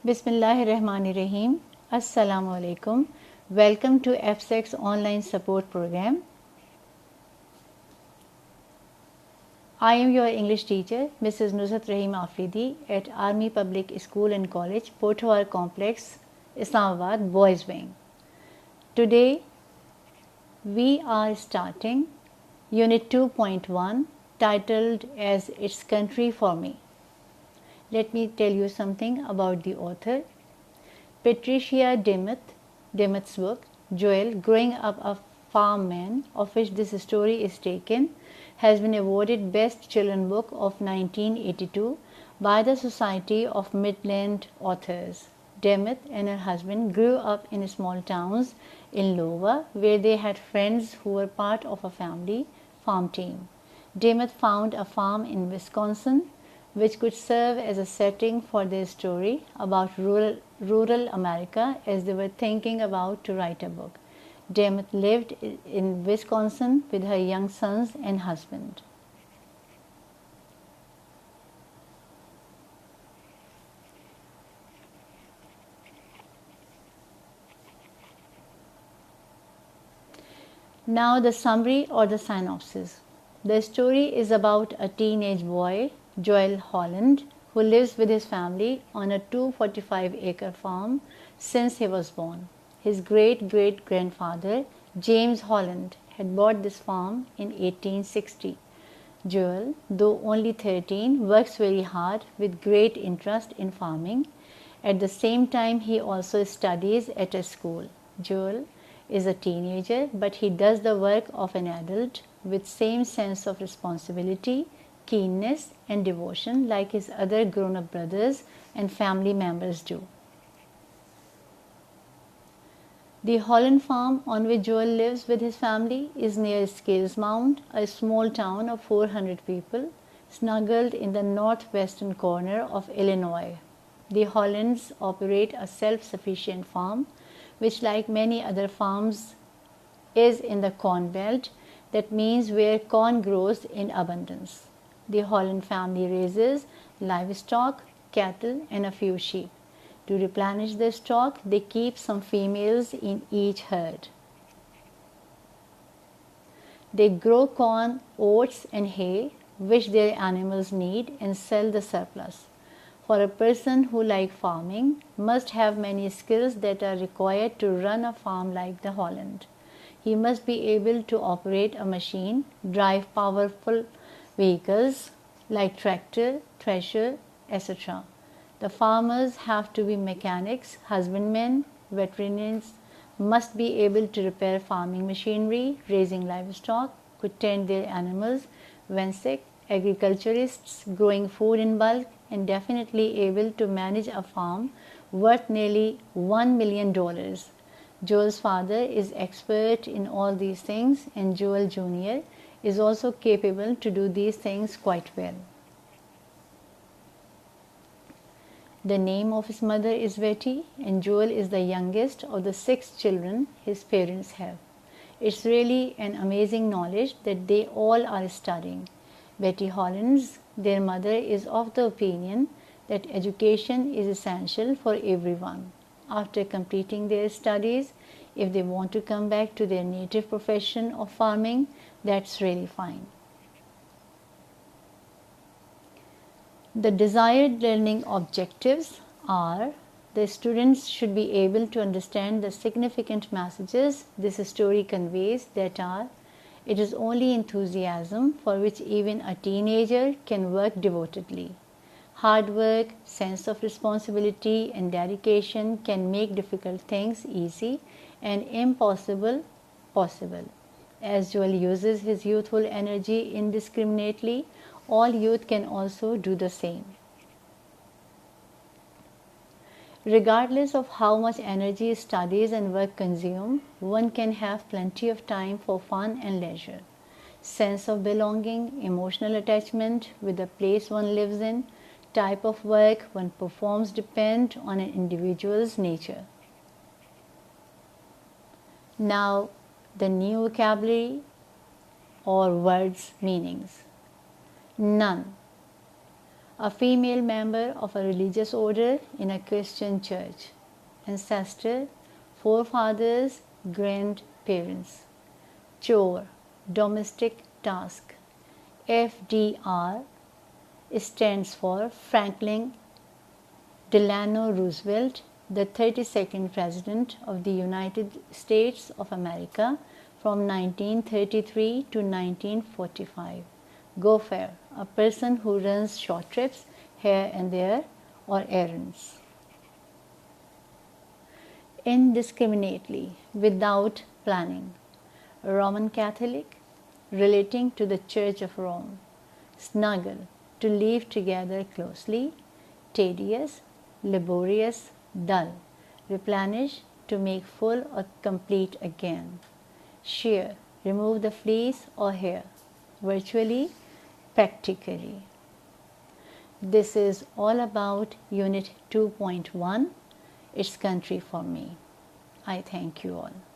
Bismillahirrahmanirrahim. Assalamu alaikum. Welcome to FSEC's online support program. I am your English teacher, Mrs. Nusrat Rahim Afridi at Army Public School and College, Pothoar Complex, Islamabad, Boys Wing. Today, we are starting Unit 2.1 titled as It's Country for Me. Let me tell you something about the author. Patricia DeMuth's book, Joel, Growing Up a Farm Man, of which this story is taken, has been awarded Best Children's Book of 1982 by the Society of Midland Authors. DeMuth and her husband grew up in small towns in Iowa, where they had friends who were part of a family farm team. DeMuth found a farm in Wisconsin which could serve as a setting for their story about rural America as they were thinking about to write a book. DeMuth lived in Wisconsin with her young sons and husband. Now the summary or the synopsis. The story is about a teenage boy, Joel Holland, who lives with his family on a 245-acre farm since he was born. His great-great-grandfather, James Holland, had bought this farm in 1860. Joel, though only 13, works very hard with great interest in farming. At the same time, he also studies at a school. Joel is a teenager, but he does the work of an adult with same sense of responsibility, keenness and devotion like his other grown-up brothers and family members do. The Holland farm on which Joel lives with his family is near Scales Mound, a small town of 400 people, snuggled in the northwestern corner of Illinois. The Hollands operate a self-sufficient farm, which like many other farms is in the corn belt, that means where corn grows in abundance. The Holland family raises livestock, cattle and a few sheep. To replenish their stock, they keep some females in each herd. They grow corn, oats and hay, which their animals need, and sell the surplus. For a person who likes farming, must have many skills that are required to run a farm like the Holland. He must be able to operate a machine, drive powerful vehicles like tractor, thresher, etc. The farmers have to be mechanics, husbandmen, veterinarians, must be able to repair farming machinery, raising livestock, could tend their animals when sick, agriculturists growing food in bulk, and definitely able to manage a farm worth nearly $1 million. Joel's father is expert in all these things, and Joel Jr. is also capable to do these things quite well. The name of his mother is Betty, and Joel is the youngest of the 6 children his parents have. It's really an amazing knowledge that they all are studying. Betty Hollands, their mother, is of the opinion that education is essential for everyone. After completing their studies, if they want to come back to their native profession of farming, that's really fine. The desired learning objectives are: the students should be able to understand the significant messages this story conveys, that are, it is only enthusiasm for which even a teenager can work devotedly. Hard work, sense of responsibility and dedication can make difficult things easy and impossible possible. As Joel uses his youthful energy indiscriminately, all youth can also do the same. Regardless of how much energy studies and work consume, one can have plenty of time for fun and leisure. Sense of belonging, emotional attachment with the place one lives in, type of work one performs depend on an individual's nature. Now, the new vocabulary or words meanings. None. a female member of a religious order in a Christian church, ancestor, forefathers, grandparents. Chore, domestic task. FDR stands for Franklin Delano Roosevelt, the 32nd President of the United States of America from 1933 to 1945. Gopher, a person who runs short trips here and there or errands. Indiscriminately, without planning. Roman Catholic, relating to the Church of Rome. Snuggle, to live together closely. Tedious, laborious, dull. Replenish, to make full or complete again. Shear, remove the fleece or hair. Virtually, practically. This is all about Unit 2.1, It's Country for Me. I thank you all.